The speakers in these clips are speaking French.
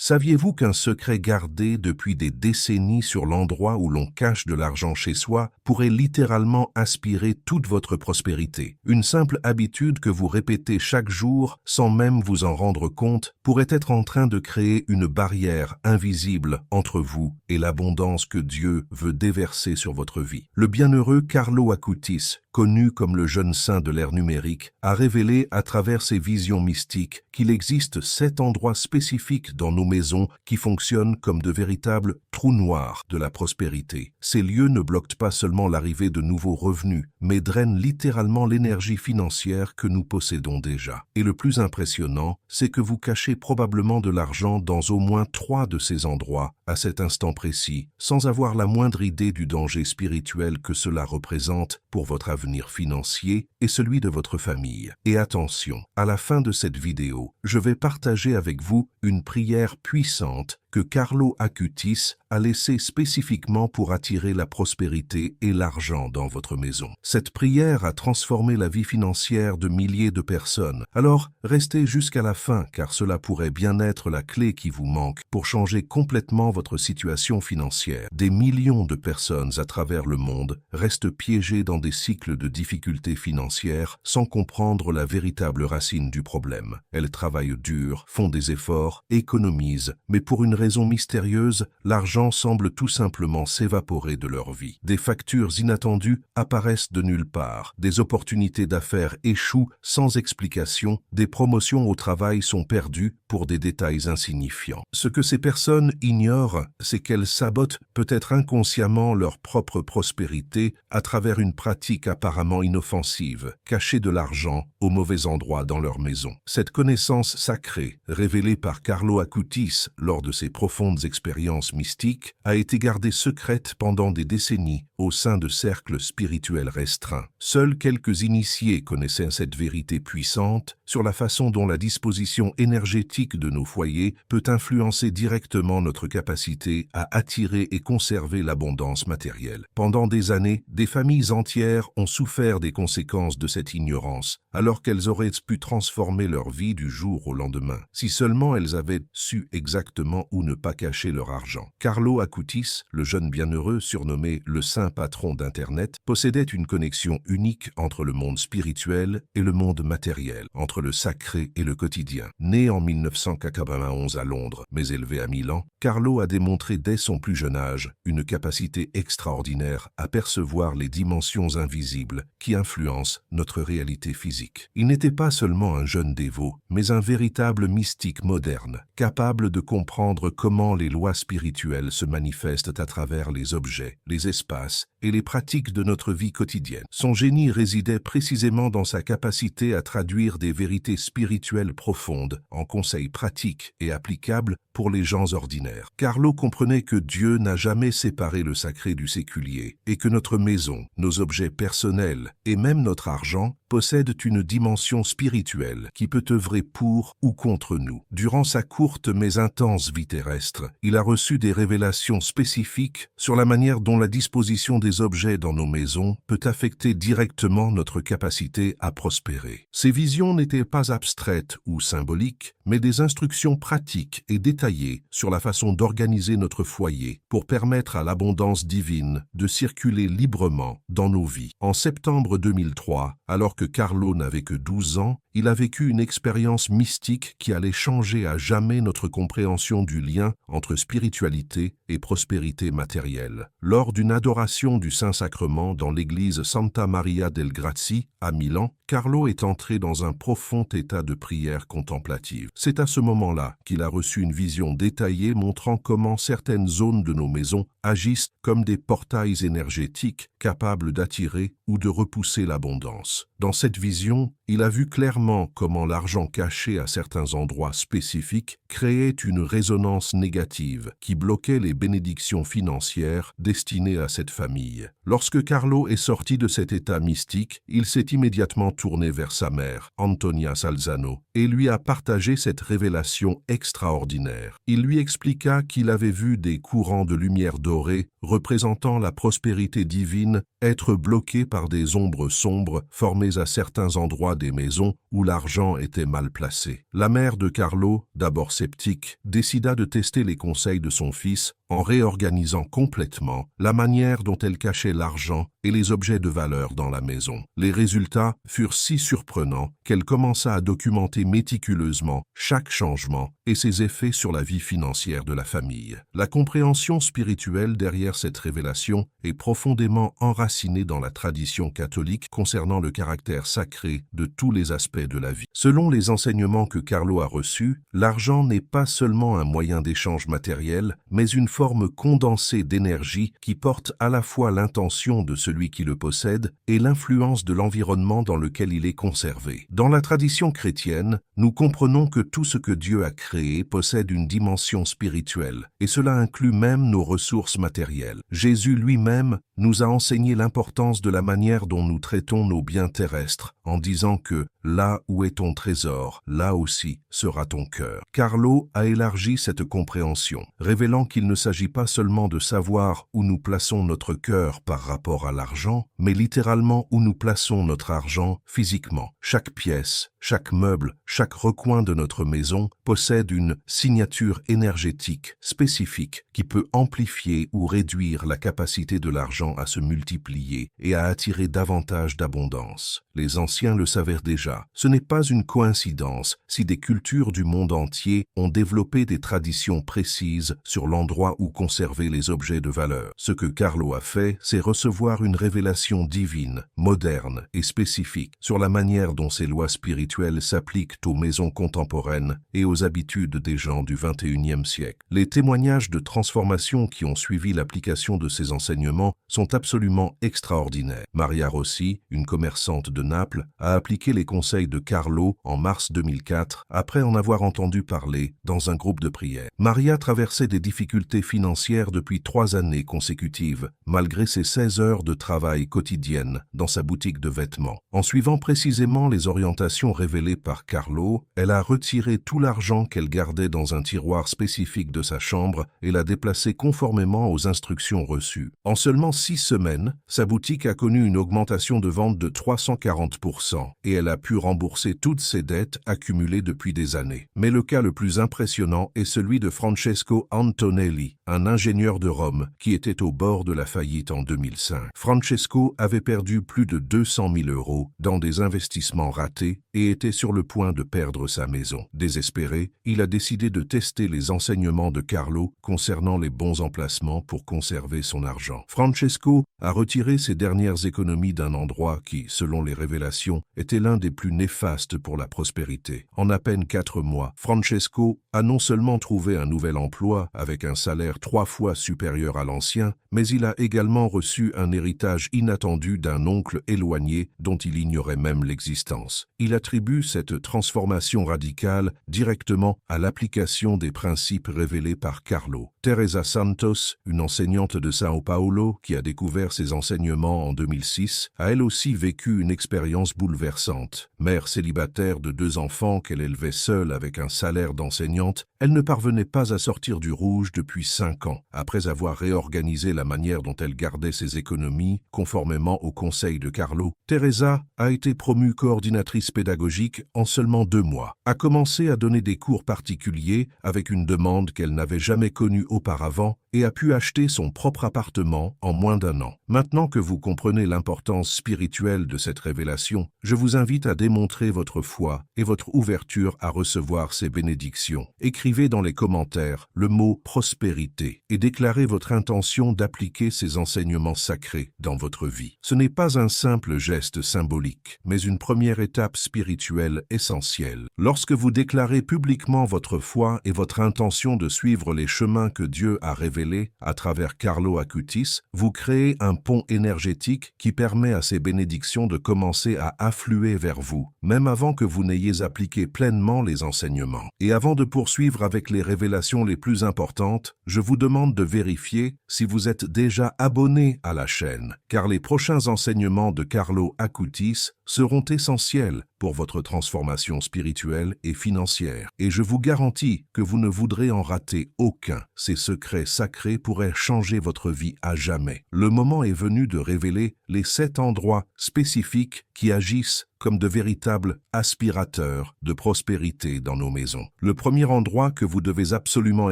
Saviez-vous qu'un secret gardé depuis des décennies sur l'endroit où l'on cache de l'argent chez soi pourrait littéralement aspirer toute votre prospérité? Une simple habitude que vous répétez chaque jour sans même vous en rendre compte pourrait être en train de créer une barrière invisible entre vous et l'abondance que Dieu veut déverser sur votre vie. Le bienheureux Carlo Acutis, connu comme le jeune saint de l'ère numérique, a révélé à travers ses visions mystiques qu'il existe 7 endroits spécifiques dans nos maisons qui fonctionnent comme de véritables trous noirs de la prospérité. Ces lieux ne bloquent pas seulement l'arrivée de nouveaux revenus, mais drainent littéralement l'énergie financière que nous possédons déjà. Et le plus impressionnant, c'est que vous cachez probablement de l'argent dans au moins 3 de ces endroits à cet instant précis, sans avoir la moindre idée du danger spirituel que cela représente pour votre avenir financier et celui de votre famille. Et attention, à la fin de cette vidéo, je vais partager avec vous une prière puissante que Carlo Acutis a laissée spécifiquement pour attirer la prospérité et l'argent dans votre maison. Cette prière a transformé la vie financière de milliers de personnes. Alors, restez jusqu'à la fin car cela pourrait bien être la clé qui vous manque pour changer complètement votre situation financière. Des millions de personnes à travers le monde restent piégées dans des cycles de difficultés financières sans comprendre la véritable racine du problème. Elles travaillent dur, font des efforts, économisent, mais pour une raison mystérieuse, l'argent semble tout simplement s'évaporer de leur vie. Des factures inattendues apparaissent de nulle part, des opportunités d'affaires échouent sans explication, des promotions au travail sont perdues pour des détails insignifiants. Ce que ces personnes ignorent, c'est qu'elles sabotent peut-être inconsciemment leur propre prospérité à travers une pratique apparemment inoffensive, cacher de l'argent au mauvais endroit dans leur maison. Cette connaissance sacrée, révélée par Carlo Acutis lors de ses profondes expériences mystiques, a été gardée secrète pendant des décennies au sein de cercles spirituels restreints. Seuls quelques initiés connaissaient cette vérité puissante sur la façon dont la disposition énergétique de nos foyers peut influencer directement notre capacité à attirer et conserver l'abondance matérielle. Pendant des années, des familles entières ont souffert des conséquences de cette ignorance, alors qu'elles auraient pu transformer leur vie du jour au lendemain, si seulement elles avaient su exactement où ne pas cacher leur argent. Carlo Acutis, le jeune bienheureux surnommé le saint patron d'Internet, possédait une connexion unique entre le monde spirituel et le monde matériel, entre le sacré et le quotidien. Né en 1991 à Londres, mais élevé à Milan, Carlo a démontré dès son plus jeune âge une capacité extraordinaire à percevoir les dimensions invisibles qui influencent notre réalité physique. Il n'était pas seulement un jeune dévot, mais un véritable mystique moderne, capable de comprendre comment les lois spirituelles se manifestent à travers les objets, les espaces et les pratiques de notre vie quotidienne. Son génie résidait précisément dans sa capacité à traduire des vérités spirituelles profondes en conseils pratiques et applicables pour les gens ordinaires. Carlo comprenait que Dieu n'a jamais séparé le sacré du séculier et que notre maison, nos objets personnels et même notre argent possèdent une dimension spirituelle qui peut œuvrer pour ou contre nous. Durant sa courte mais intense vie terrestre, il a reçu des révélations spécifiques sur la manière dont la disposition des objets dans nos maisons peut affecter directement notre capacité à prospérer. Ces visions n'étaient pas abstraites ou symboliques, mais des instructions pratiques et détaillées sur la façon d'organiser notre foyer pour permettre à l'abondance divine de circuler librement dans nos vies. En septembre 2003, alors que Carlo n'avait que 12 ans, il a vécu une expérience mystique qui allait changer à jamais notre compréhension du lien entre spiritualité et prospérité matérielle. Lors d'une adoration du Saint-Sacrement dans l'église Santa Maria del Grazie à Milan, Carlo est entré dans un profond état de prière contemplative. C'est à ce moment-là qu'il a reçu une vision détaillée montrant comment certaines zones de nos maisons agissent comme des portails énergétiques capables d'attirer ou de repousser l'abondance. Dans cette vision, il a vu clairement comment l'argent caché à certains endroits spécifiques créait une résonance négative qui bloquait les bénédictions financières destinées à cette famille. Lorsque Carlo est sorti de cet état mystique, il s'est immédiatement tourné vers sa mère, Antonia Salzano, et lui a partagé cette révélation extraordinaire. Il lui expliqua qu'il avait vu des courants de lumière dorée représentant la prospérité divine chrétienne, être bloqué par des ombres sombres formées à certains endroits des maisons où l'argent était mal placé. La mère de Carlo, d'abord sceptique, décida de tester les conseils de son fils en réorganisant complètement la manière dont elle cachait l'argent et les objets de valeur dans la maison. Les résultats furent si surprenants qu'elle commença à documenter méticuleusement chaque changement et ses effets sur la vie financière de la famille. La compréhension spirituelle derrière cette révélation est profondément enracinée dans la tradition catholique concernant le caractère sacré de tous les aspects de la vie. Selon les enseignements que Carlo a reçus, l'argent n'est pas seulement un moyen d'échange matériel, mais une forme condensée d'énergie qui porte à la fois l'intention de celui qui le possède et l'influence de l'environnement dans lequel il est conservé. Dans la tradition chrétienne, nous comprenons que tout ce que Dieu a créé possède une dimension spirituelle, et cela inclut même nos ressources matérielles. Jésus lui-même nous a enseigné l'importance de la manière dont nous traitons nos biens terrestres, en disant que « là où est ton trésor, là aussi sera ton cœur ». Carlo a élargi cette compréhension, révélant qu'il ne s'agit pas seulement de savoir où nous plaçons notre cœur par rapport à l'argent, mais littéralement où nous plaçons notre argent physiquement. Chaque pièce, chaque meuble, chaque recoin de notre maison possède une signature énergétique spécifique qui peut amplifier ou réduire la capacité de l'argent à se multiplier et à attirer davantage d'abondance. Les anciens le savaient déjà. Ce n'est pas une coïncidence si des cultures du monde entier ont développé des traditions précises sur l'endroit où conserver les objets de valeur. Ce que Carlo a fait, c'est recevoir une révélation divine, moderne et spécifique sur la manière dont ces lois spirituelles s'appliquent aux maisons contemporaines et aux habitudes des gens du XXIe siècle. Les témoignages de transformation qui ont suivi l'application de ces enseignements sont absolument extraordinaires. Maria Rossi, une commerçante de Naples, a appliqué les conseils de Carlo en mars 2004 après en avoir entendu parler dans un groupe de prière. Maria traversait des difficultés financières depuis 3 années consécutives, malgré ses 16 heures de travail quotidiennes dans sa boutique de vêtements. En suivant précisément les orientations révélées par Carlo, elle a retiré tout l'argent qu'elle gardait dans un tiroir spécifique de sa chambre et l'a déplacé conformément aux instructions reçues. En seulement 6 semaines, sa boutique a connu une augmentation de vente de 340% et elle a pu rembourser toutes ses dettes accumulées depuis des années. Mais le cas le plus impressionnant est celui de Francesco Antonelli, un ingénieur de Rome qui était au bord de la faillite en 2005. Francesco avait perdu plus de 200 000 € dans des investissements ratés et était sur le point de perdre sa maison. Désespéré, il a décidé de tester les enseignements de Carlo concernant les bons emplacements pour conserver son argent. Francesco a retiré ses dernières économies d'un endroit qui, selon les révélations, était l'un des plus néfastes pour la prospérité. En à peine 4 mois, Francesco a non seulement trouvé un nouvel emploi avec un salaire 3 fois supérieur à l'ancien, mais il a également reçu un héritage inattendu d'un oncle éloigné dont il ignorait même l'existence. Il attribue cette transformation radicale directement à l'application des principes révélés par Carlo. Teresa Santos, une enseignante de São Paulo qui a découvert ses enseignements en 2006, a elle aussi vécu une expérience bouleversante. Mère célibataire de 2 enfants qu'elle élevait seule avec un salaire d'enseignante, elle ne parvenait pas à sortir du rouge depuis 5 ans. Après avoir réorganisé la manière dont elle gardait ses économies, conformément aux conseils de Carlo, Teresa a été promue coordinatrice pédagogique en seulement 2 mois. A commencé à donner des cours particuliers avec une demande qu'elle n'avait jamais connue auparavant et a pu acheter son propre appartement en moins d'1 an. Maintenant que vous comprenez l'importance spirituelle de cette révélation, je vous invite à démontrer votre foi et votre ouverture à recevoir ces bénédictions. Écrivez dans les commentaires le mot « prospérité » et déclarez votre intention d'appliquer ces enseignements sacrés dans votre vie. Ce n'est pas un simple geste symbolique, mais une première étape spirituelle essentielle. Lorsque vous déclarez publiquement votre foi et votre intention de suivre les chemins que Dieu a révélés à travers Carlo Acutis, vous créez un pont énergétique qui permet à ces bénédictions de commencer à affluer vers vous, même avant que vous n'ayez appliqué pleinement les enseignements. Et avant de poursuivre avec les révélations les plus importantes, je vous demande de vérifier si vous êtes déjà abonné à la chaîne, car les prochains enseignements de Carlo Acutis seront essentiels pour votre transformation spirituelle et financière. Et je vous garantis que vous ne voudrez en rater aucun. Ces secrets sacrés pourraient changer votre vie à jamais. Le moment est venu de révéler les 7 endroits spécifiques qui agissent comme de véritables aspirateurs de prospérité dans nos maisons. Le premier endroit que vous devez absolument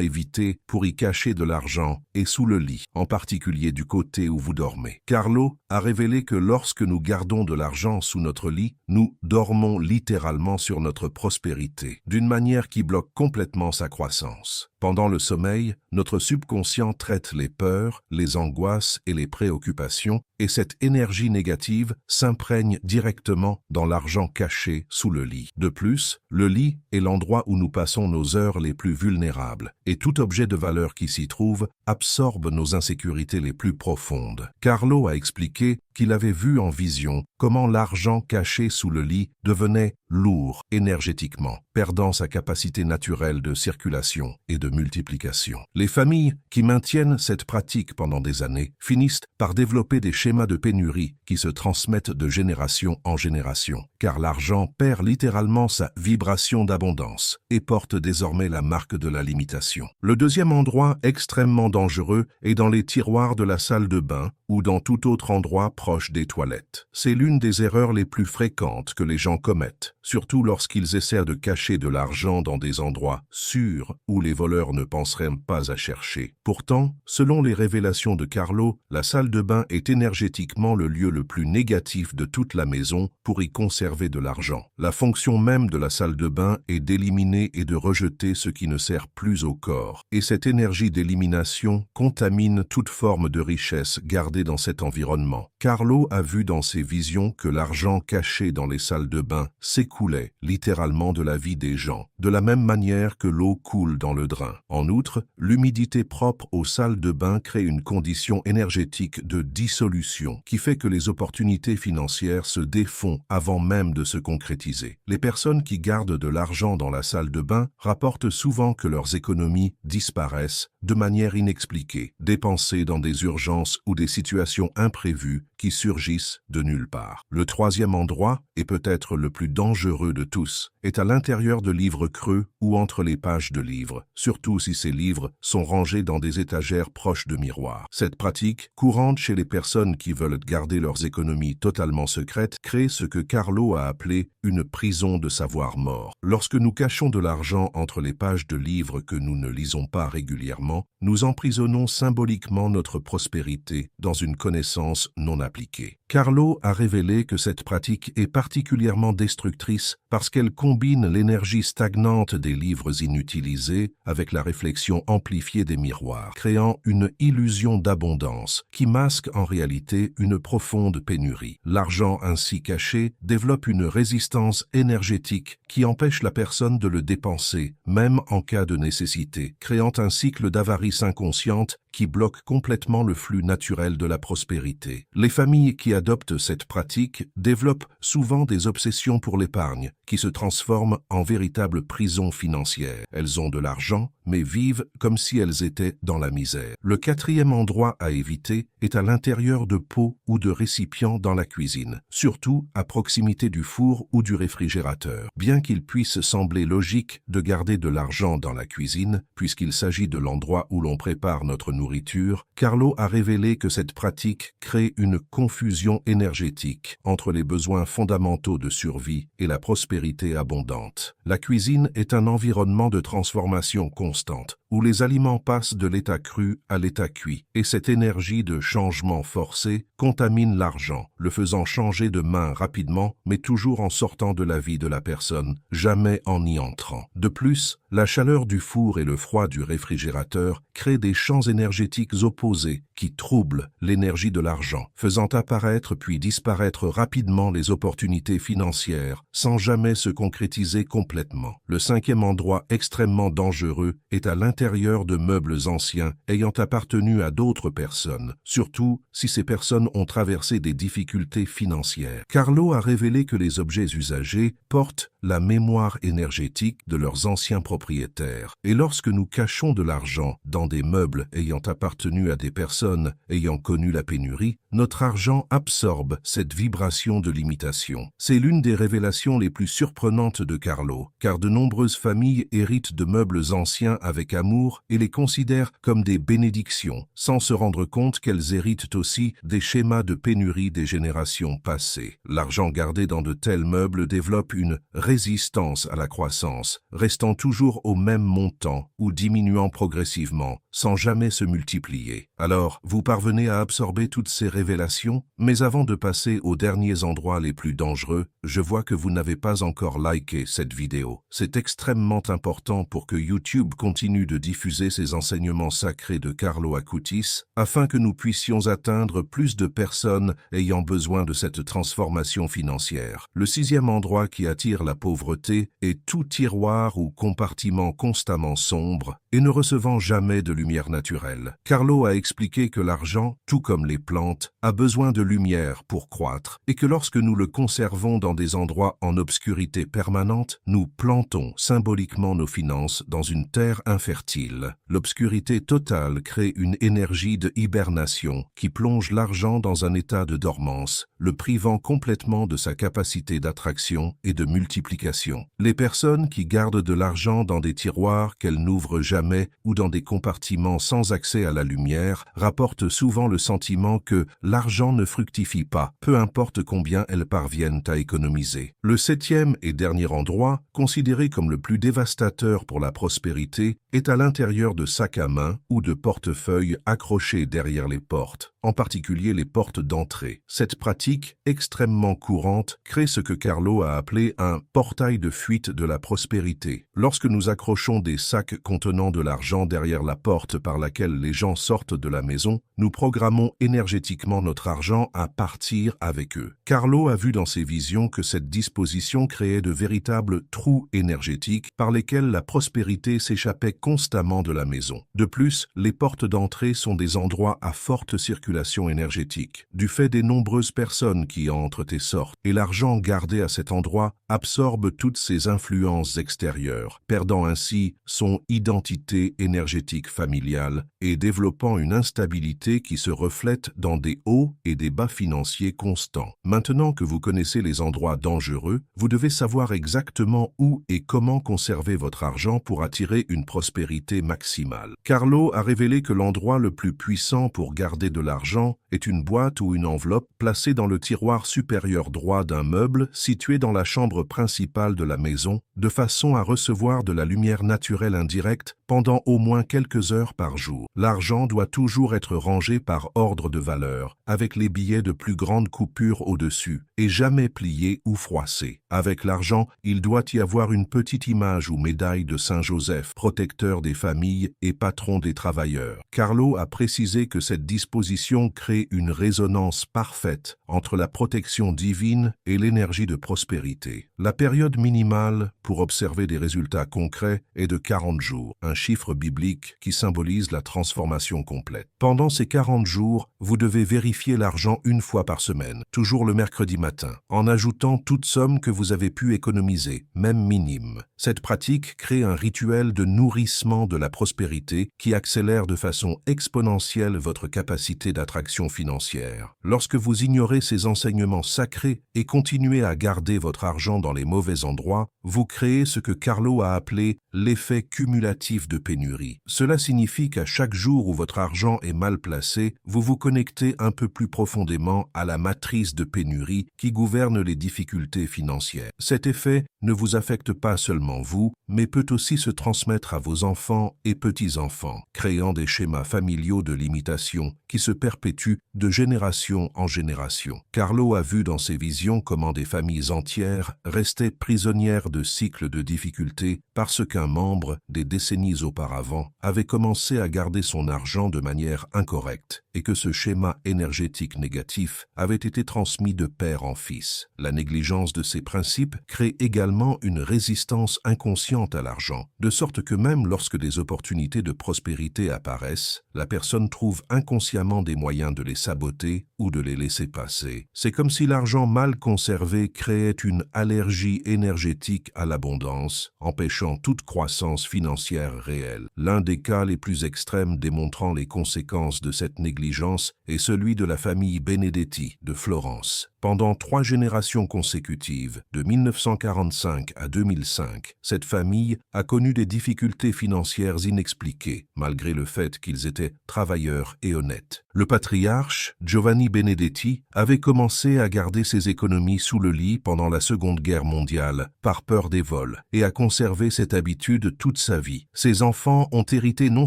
éviter pour y cacher de l'argent est sous le lit, en particulier du côté où vous dormez. Carlo a révélé que lorsque nous gardons de l'argent sous notre lit, nous dormons littéralement sur notre prospérité, d'une manière qui bloque complètement sa croissance. Pendant le sommeil, notre subconscient traite les peurs, les angoisses et les préoccupations, et cette énergie négative s'imprègne directement dans l'argent caché sous le lit. De plus, le lit est l'endroit où nous passons nos heures les plus vulnérables, et tout objet de valeur qui s'y trouve absorbe nos insécurités les plus profondes. Carlo a expliqué qu'il avait vu en vision comment l'argent caché sous le lit devenait lourd énergétiquement, perdant sa capacité naturelle de circulation et de multiplication. Les familles qui maintiennent cette pratique pendant des années finissent par développer des schémas de pénurie qui se transmettent de génération en génération, car l'argent perd littéralement sa vibration d'abondance et porte désormais la marque de la limitation. Le deuxième endroit extrêmement dangereux est dans les tiroirs de la salle de bain ou dans tout autre endroit proche des toilettes. C'est l'une des erreurs les plus fréquentes que les gens commettent, surtout lorsqu'ils essaient de cacher de l'argent dans des endroits sûrs où les voleurs ne penseraient pas à chercher. Pourtant, selon les révélations de Carlo, la salle de bain est énergétiquement le lieu le plus négatif de toute la maison pour y conserver de l'argent. La fonction même de la salle de bain est d'éliminer et de rejeter ce qui ne sert plus au corps. Et cette énergie d'élimination contamine toute forme de richesse gardée dans cet environnement. Carlo a vu dans ses visions que l'argent caché dans les salles de bain s'écoulait littéralement de la vie des gens, de la même manière que l'eau coule dans le drain. En outre, l'humidité propre aux salles de bain crée une condition énergétique de dissolution qui fait que les opportunités financières se défont avant même de se concrétiser. Les personnes qui gardent de l'argent dans la salle de bain rapportent souvent que leurs économies disparaissent de manière inexpliquée, dépensées dans des urgences ou des situations imprévues qui surgissent de nulle part. Le troisième endroit, et peut-être le plus dangereux de tous, est à l'intérieur de livres creux ou entre les pages de livres, surtout si ces livres sont rangés dans des étagères proches de miroirs. Cette pratique, courante chez les personnes qui veulent garder leurs économies totalement secrètes, crée ce que Carlo a appelé une prison de savoir mort. Lorsque nous cachons de l'argent entre les pages de livres que nous ne lisons pas régulièrement, nous emprisonnons symboliquement notre prospérité dans une connaissance non appliquée. Carlo a révélé que cette pratique est particulièrement destructrice parce qu'elle combine l'énergie stagnante des livres inutilisés avec la réflexion amplifiée des miroirs, créant une illusion d'abondance qui masque en réalité une profonde pénurie. L'argent ainsi caché développe une résistance énergétique qui empêche la personne de le dépenser, même en cas de nécessité, créant un cycle d'avarice inconsciente qui bloque complètement le flux naturel de la prospérité. Les familles qui adoptent cette pratique développent souvent des obsessions pour l'épargne, qui se transforment en véritables prisons financières. Elles ont de l'argent, mais vivent comme si elles étaient dans la misère. Le quatrième endroit à éviter est à l'intérieur de pots ou de récipients dans la cuisine, surtout à proximité du four ou du réfrigérateur. Bien qu'il puisse sembler logique de garder de l'argent dans la cuisine, puisqu'il s'agit de l'endroit où l'on prépare notre nourriture, Carlo a révélé que cette pratique crée une confusion énergétique entre les besoins fondamentaux de survie et la prospérité abondante. La cuisine est un environnement de transformation constante, où les aliments passent de l'état cru à l'état cuit, et cette énergie de changement forcé contamine l'argent, le faisant changer de main rapidement, mais toujours en sortant de la vie de la personne, jamais en y entrant. De plus, la chaleur du four et le froid du réfrigérateur créent des champs énergétiques opposés qui troublent l'énergie de l'argent, faisant apparaître puis disparaître rapidement les opportunités financières sans jamais se concrétiser complètement. Le cinquième endroit extrêmement dangereux est à l'intérieur de meubles anciens ayant appartenu à d'autres personnes, surtout si ces personnes ont traversé des difficultés financières. Carlo a révélé que les objets usagés portent la mémoire énergétique de leurs anciens propriétaires. Et lorsque nous cachons de l'argent dans des meubles ayant appartenu à des personnes ayant connu la pénurie, notre argent absorbe cette vibration de limitation. C'est l'une des révélations les plus surprenantes de Carlo, car de nombreuses familles héritent de meubles anciens avec amour et les considèrent comme des bénédictions, sans se rendre compte qu'elles héritent aussi des schémas de pénurie des générations passées. L'argent gardé dans de tels meubles développe une résistance à la croissance, restant toujours au même montant ou diminuant progressivement, sans jamais se multiplier. Alors, vous parvenez à absorber toutes ces révélations, mais avant de passer aux derniers endroits les plus dangereux, je vois que vous n'avez pas encore liké cette vidéo. C'est extrêmement important pour que YouTube continue de diffuser ces enseignements sacrés de Carlo Acutis, afin que nous puissions atteindre plus de personnes ayant besoin de cette transformation financière. Le sixième endroit qui attire la pauvreté est tout tiroir ou compartiment constamment sombre et ne recevant jamais de lumière naturelle. Carlo a expliqué que l'argent, tout comme les plantes, a besoin de lumière pour croître et que lorsque nous le conservons dans des endroits en obscurité permanente, nous plantons symboliquement nos finances dans une terre infertile. L'obscurité totale crée une énergie de hibernation qui plonge l'argent dans un état de dormance, le privant complètement de sa capacité d'attraction et de multiplication. Les personnes qui gardent de l'argent dans des tiroirs qu'elles n'ouvrent jamais ou dans des compartiments sans accès à la lumière rapportent souvent le sentiment que l'argent ne fructifie pas, peu importe combien elles parviennent à économiser. Le septième et dernier endroit, considéré comme le plus dévastateur pour la prospérité, est à l'intérieur de sacs à main ou de portefeuilles accrochés derrière les portes, en particulier les portes d'entrée. Cette pratique, extrêmement courante, crée ce que Carlo a appelé un portail de fuite de la prospérité. Lorsque nous accrochons des sacs contenant de l'argent derrière la porte par laquelle les gens sortent de la maison, nous programmons énergétiquement notre argent à partir avec eux. Carlo a vu dans ses visions que cette disposition créait de véritables trous énergétiques par lesquels la prospérité s'échappait constamment de la maison. De plus, les portes d'entrée sont des endroits à forte circulation énergétique, du fait des nombreuses personnes qui entrent et sortent, et l'argent gardé à cet endroit absorbe toutes ces influences extérieures, perdant ainsi son identité énergétique familiale et développant une instabilité qui se reflète dans des hauts et des bas financiers constants. Maintenant que vous connaissez les endroits dangereux, vous devez savoir exactement où et comment conserver votre argent pour attirer une prospérité maximale. Carlo a révélé que l'endroit le plus puissant pour garder de l'argent est une boîte ou une enveloppe placée dans le tiroir supérieur droit d'un meuble situé dans la chambre principale de la maison, de façon à recevoir de la lumière naturelle indirecte pendant au moins quelques heures par jour. L'argent doit toujours être rangé par ordre de valeur, avec les billets de plus grande coupure au-dessus, et jamais plié ou froissé. Avec l'argent, il doit y avoir une petite image ou médaille de Saint Joseph, protecteur des familles et patron des travailleurs. Carlo a précisé que cette disposition crée une résonance parfaite entre la protection divine et l'énergie de prospérité. La période minimale pour observer des résultats concrets est de 40 jours, un chiffre biblique qui symbolise la transformation complète. Pendant ces 40 jours, vous devez vérifier l'argent une fois par semaine, toujours le mercredi matin, en ajoutant toute somme que vous avez pu économiser, même minime. Cette pratique crée un rituel de nourrissement de la prospérité qui accélère de façon exponentielle votre capacité d'attraction financière. Lorsque vous ignorez ces enseignements sacrés et continuez à garder votre argent dans les mauvais endroits, vous créez ce que Carlo a appelé l'effet cumulatif de pénurie. Cela signifie qu'à chaque jour où votre argent est mal placé, vous vous connectez un peu plus profondément à la matrice de pénurie qui gouverne les difficultés financières. Cet effet ne vous affecte pas seulement vous, mais peut aussi se transmettre à vos enfants et petits-enfants, créant des schémas familiaux de limitation qui se perpétuent de génération en génération. Carlo a vu dans ses visions comment des familles entières restaient prisonnières de cycles de difficultés parce qu'un ancien membre, des décennies auparavant, avait commencé à garder son argent de manière incorrecte et que ce schéma énergétique négatif avait été transmis de père en fils. La négligence de ces principes crée également une résistance inconsciente à l'argent, de sorte que même lorsque des opportunités de prospérité apparaissent, la personne trouve inconsciemment des moyens de les saboter ou de les laisser passer. C'est comme si l'argent mal conservé créait une allergie énergétique à l'abondance, empêchant toute croissance financière réelle. L'un des cas les plus extrêmes démontrant les conséquences de cette négligence est celui de la famille Benedetti de Florence. Pendant 3 générations consécutives, de 1945 à 2005, cette famille a connu des difficultés financières inexpliquées, malgré le fait qu'ils étaient travailleurs et honnêtes. Le patriarche, Giovanni Benedetti, avait commencé à garder ses économies sous le lit pendant la Seconde Guerre mondiale, par peur des vols, et a conservé cette habitude toute sa vie. Ses enfants ont hérité non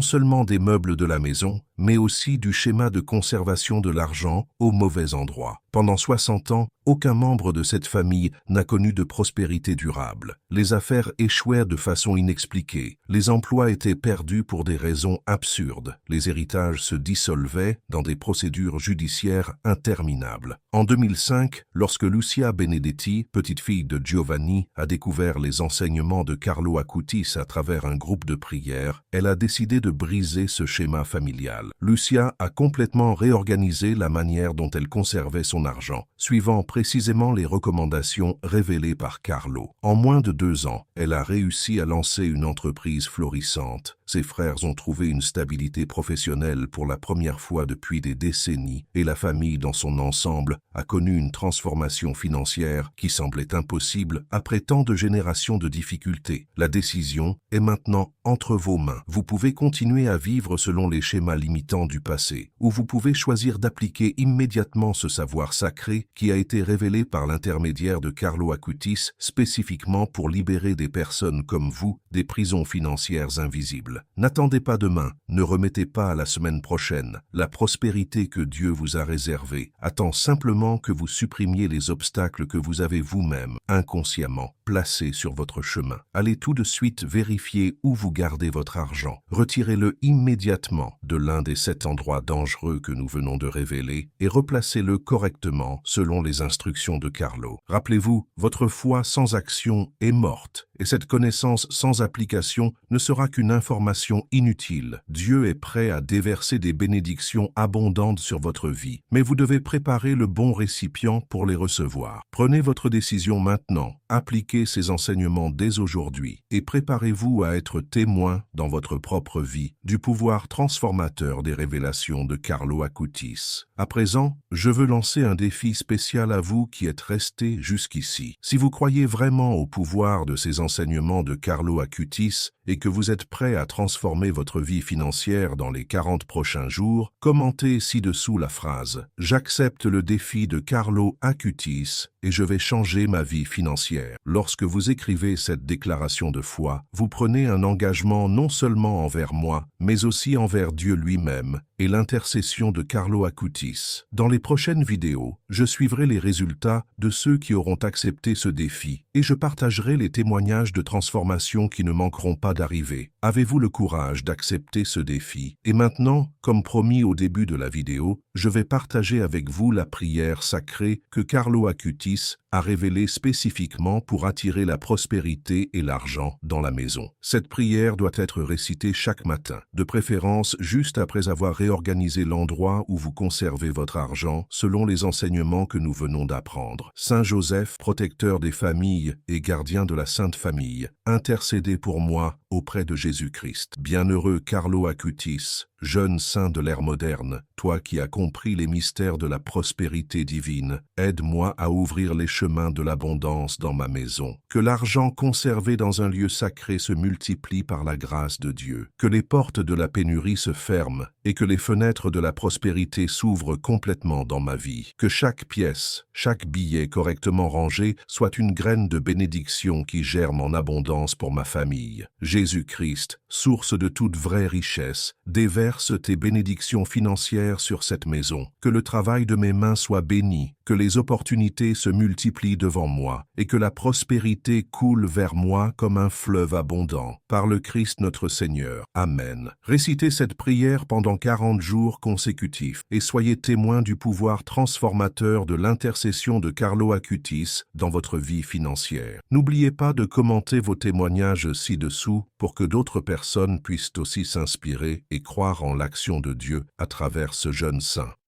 seulement des meubles de la maison, mais aussi du schéma de conservation de l'argent au mauvais endroit. Pendant 60 ans, aucun membre de cette famille n'a connu de prospérité durable. Les affaires échouèrent de façon inexpliquée. Les emplois étaient perdus pour des raisons absurdes. Les héritages se dissolvaient dans des procédures judiciaires interminables. En 2005, lorsque Lucia Benedetti, petite fille de Giovanni, a découvert les enseignements de Carlo Acutis à travers un groupe de prière, elle a décidé de briser ce schéma familial. Lucia a complètement réorganisé la manière dont elle conservait son argent, suivant précisément les recommandations révélées par Carlo. En moins de 2 ans, elle a réussi à lancer une entreprise florissante. Ses frères ont trouvé une stabilité professionnelle pour la première fois depuis des décennies et la famille dans son ensemble a connu une transformation financière qui semblait impossible après tant de générations de difficultés. La décision est maintenant entre vos mains. Vous pouvez continuer à vivre selon les schémas limitants du passé, ou vous pouvez choisir d'appliquer immédiatement ce savoir sacré qui a été révélé par l'intermédiaire de Carlo Acutis spécifiquement pour libérer des personnes comme vous des prisons financières invisibles. N'attendez pas demain, ne remettez pas à la semaine prochaine. La prospérité que Dieu vous a réservée attend simplement que vous supprimiez les obstacles que vous avez vous-même, inconsciemment, placés sur votre chemin. Allez tout de suite vérifier où vous gardez votre argent. Retirez-le immédiatement de l'un des 7 endroits dangereux que nous venons de révéler et replacez-le correctement selon les instructions de Carlo. Rappelez-vous, votre foi sans action est morte et cette connaissance sans application ne sera qu'une information inutile. Dieu est prêt à déverser des bénédictions abondantes sur votre vie, mais vous devez préparer le bon récipient pour les recevoir. Prenez votre décision maintenant, appliquez ces enseignements dès aujourd'hui et préparez-vous à être témoin dans votre propre vie du pouvoir transformateur des révélations de Carlo Acutis. À présent, je veux lancer un défi spécial à vous qui êtes restés jusqu'ici. Si vous croyez vraiment au pouvoir de ces enseignements de Carlo Acutis et que vous êtes prêt à transformer votre vie financière dans les 40 prochains jours, commentez ci-dessous la phrase « J'accepte le défi de Carlo Acutis et je vais changer ma vie financière ». Lorsque vous écrivez cette déclaration de foi, vous prenez un engagement non seulement envers moi, mais aussi envers Dieu lui-même et l'intercession de Carlo Acutis. Dans les prochaines vidéos, je suivrai les résultats de ceux qui auront accepté ce défi et je partagerai les témoignages de transformation qui ne manqueront pas d'arriver. Avez-vous le courage d'accepter ce défi? Et maintenant, comme promis au début de la vidéo, je vais partager avec vous la prière sacrée que Carlo Acutis a révélée spécifiquement pour attirer la prospérité et l'argent dans la maison. Cette prière doit être récitée chaque matin, de préférence juste après avoir réorganisé l'endroit où vous conservez votre argent selon les enseignements que nous venons d'apprendre. Saint Joseph, protecteur des familles et gardien de la Sainte Famille, intercédez pour moi auprès de Jésus-Christ. Bienheureux Carlo Acutis, jeune saint de l'ère moderne, toi qui as compris les mystères de la prospérité divine, aide-moi à ouvrir les chemins de l'abondance dans ma maison. Que l'argent conservé dans un lieu sacré se multiplie par la grâce de Dieu. Que les portes de la pénurie se ferment et que les fenêtres de la prospérité s'ouvrent complètement dans ma vie. Que chaque pièce, chaque billet correctement rangé soit une graine de bénédiction qui germe en abondance pour ma famille. Jésus-Christ, source de toute vraie richesse, déverse déverse tes bénédictions financières sur cette maison, que le travail de mes mains soit béni, que les opportunités se multiplient devant moi, et que la prospérité coule vers moi comme un fleuve abondant. Par le Christ notre Seigneur. Amen. Récitez cette prière pendant 40 jours consécutifs, et soyez témoins du pouvoir transformateur de l'intercession de Carlo Acutis dans votre vie financière. N'oubliez pas de commenter vos témoignages ci-dessous pour que d'autres personnes puissent aussi s'inspirer et croire en l'action de Dieu à travers ce jeune saint.